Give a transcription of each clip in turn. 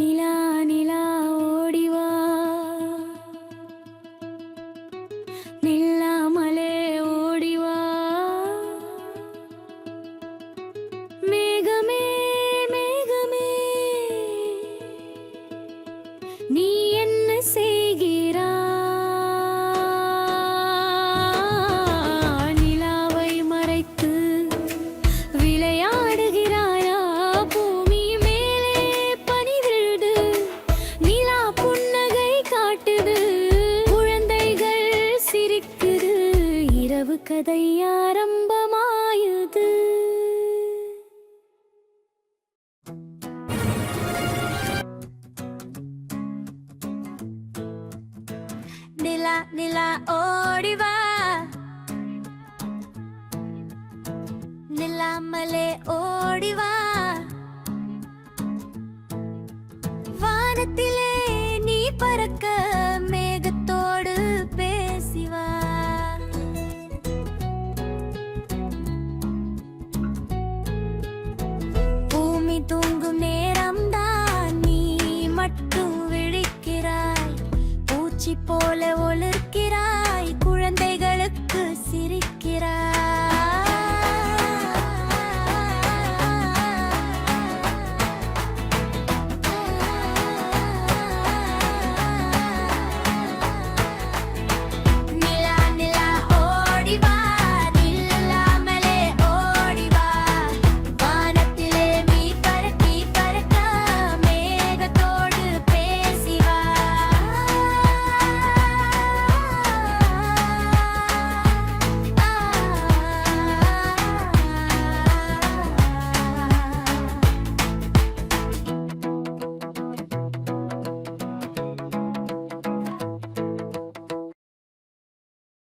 நிலா நிலா ஓடிவா நில்லாமலே ஓடிவா மேகமே மேகமே நீ என்ன செய்கிறாய் நிலாவை மறைத்து விளையாடுகிறாயா பூமி மேலே பனி விழுது நிலா புன்னகை காட்டுது குழந்தைகள் சிரிக்குது இரவு கதை ஆரம்பமாயுது நிலா நிலா ஓடிவா நில்லாமலே ஓடிவா வானத்திலே நீ பறக்க மேகத்தோடு பேசிவா பூமி தூங்கும் நேரம்தான் நீ மட்டும் விழிக்கிறாய் பூச்சி போல ஒளிர்க்கிறாய் குழந்தைகளுக்கு சிரிக்கிறாய் நிலா நிலா ஓடிவா நில்லாமலே ஓடிவா வானத்திலே நீ பறக்கி பறக்க மேகத்தோடு பேசிவா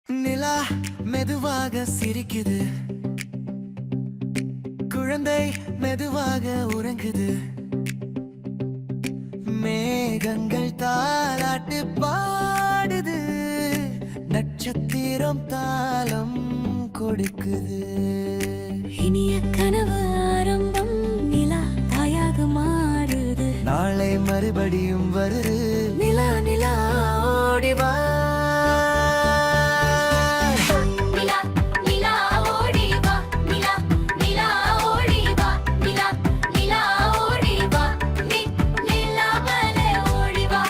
நிலா மெதுவாக சிரிக்குது குழந்தை மெதுவாக உறங்குது மேகங்கள் தாலாட்டு பாடுது நட்சத்திரம் தாளம் கொடுக்குது இனிய கனவு ஆரம்பம் நிலா தாயாக மாறுது நாளை மறுபடியும் வருது நிலா நிலா ஓடிவா நிலா நிலா ஓடிவா நிலா நிலா ஓடிவா நிலா நிலா ஓடிவா நிலாமலே ஓடிவா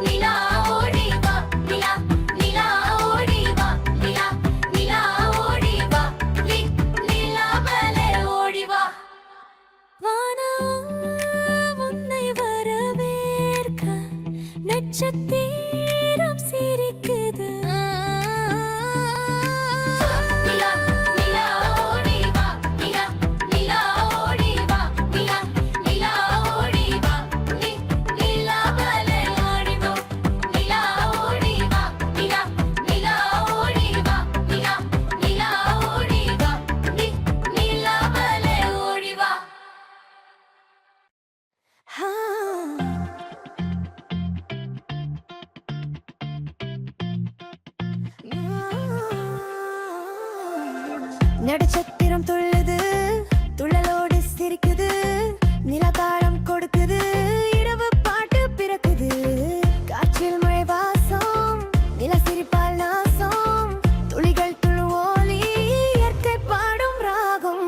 நிலா ஓடிவா நிலா நிலா ஓடிவா நிலா நிலா ஓடிவா நிலாமலே ஓடிவா வானம் உன்னை வரவேற்க நட்சத்திரம் சிரிக்குது நிலா நிலா ஓடிவா நிலா நிலா ஓடிவா நிலா நிலா ஓடிவா நிலாமலே ஓடிவா நிலா ஓடிவா நிலா நிலா ஓடிவா நிலா நிலா ஓடிவா நிலாமலே ஓடிவா நட்சத்திரம் துள்ளுது துள்ளலோடு சிரிக்குது நிலதாளம் கொடுக்குது இரவு பாட்டு பிறக்குது காற்றில் மழை வாசம் நில சிரிப்பால் நாசம் துளிகள் துளு ஓலி இயற்கை பாடும் ராகம்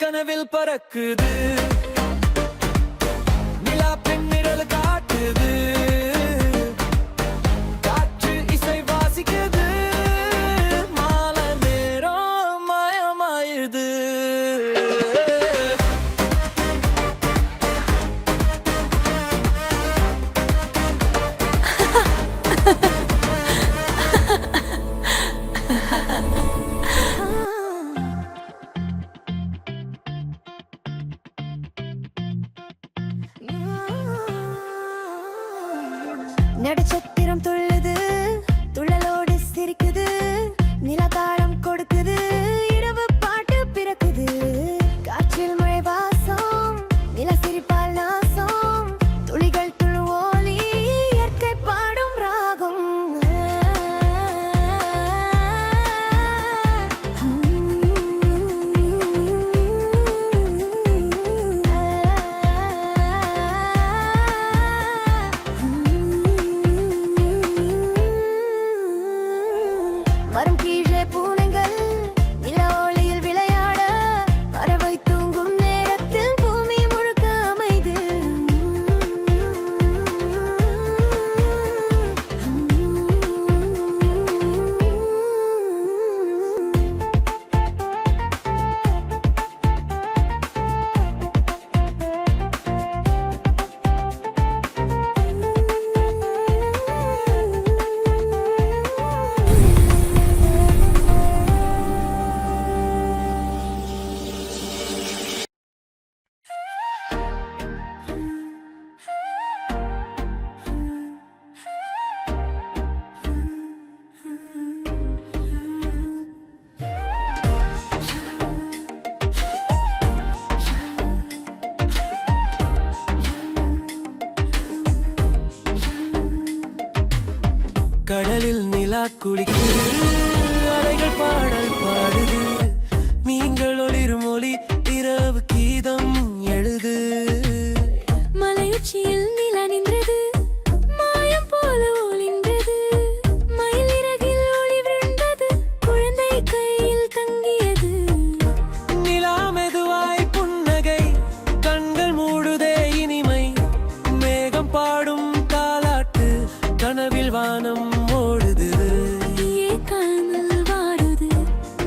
கனவில் பறக்குது நிலா பெண்ணிரல் காட்டுது காற்று இசை வாசிக்குது மாலை நேரம் மாயமாயுது நட்சத்திரம் துள்ளுது துள்ளலோடு சிரிக்குது நிலதாளம் கொடுக்குது இரவு பாட்டு பிறக்குது காற்றில் மழை வாசம் நில சிரிப்பால் நாசம் துளிகள் துளு ஒலி இயற்கை பாடும் ராகம் மரம் கீழே பூனைகள் நில ஒளியில் விளையாட பறவை தூங்கும் நேரத்தில் பூமி முழுக்க அமைது கடலில் நிலா குளிக்குது அலைகள் பாடல் பாடுது நீங்கள் ஒளிரும் ஒளி இரவு கீதம் எழுது மலையுச்சியில் நிலா நின்றது மாயம் போல ஒளின்றது மயில் இறகில் ஒளி விழுந்தது குழந்தை கையில் தங்கியது நிலா மெதுவாய் புன்னகை கண்கள் மூடுதே இனிமை மேகம் பாடும் தாலாட்டு கனவில் வானம் ஓடுது காணல் வாடுது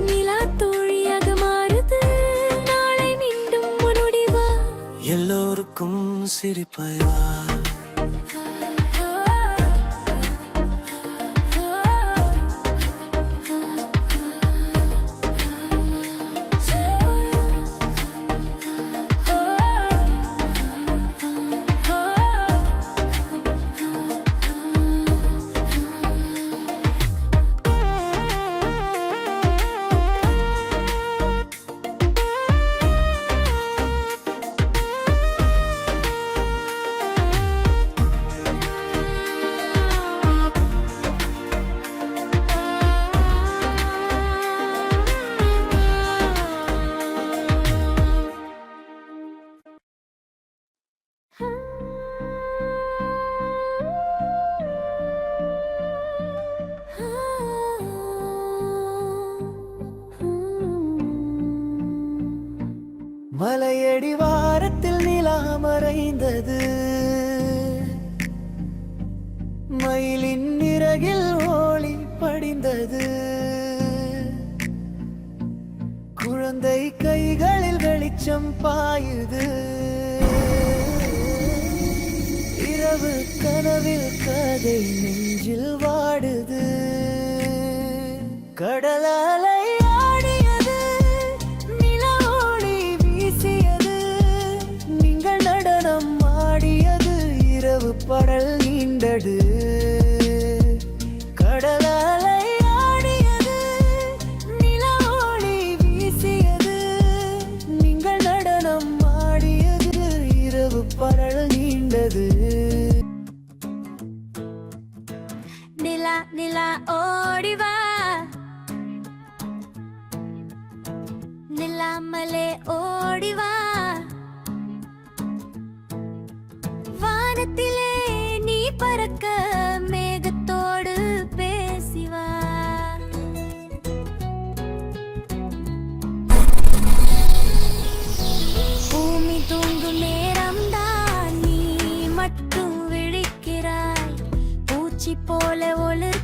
நிலா தோழியாக மாறுது நாளை மீண்டும் முன்னோடிவா எல்லோருக்கும் சிரிப்பாய் வா மலையடி வாரத்தில் நிலா மறைந்தது மயிலின் இறகில் ஒளி படிந்தது குழந்தை கைகளில் வெளிச்சம் பாயுது இரவு கனவில் கதை நெஞ்சில் வாடுது கடலாலை ஆடியது நில ஒளி வீசியது நீங்கள் நடனம் ஆடியது இரவு படல் நீண்டது கடலாலை ஆடியது நில ஒளி வீசியது நீங்கள் நடனம் ஆடியது இரவு படல் நீண்டது நிலா நிலா ஓடிவா நில்லாமலே ஓடிவா வானத்திலே நீ பறக்க மேகத்தோடு பேசிவா போல ஒளிர்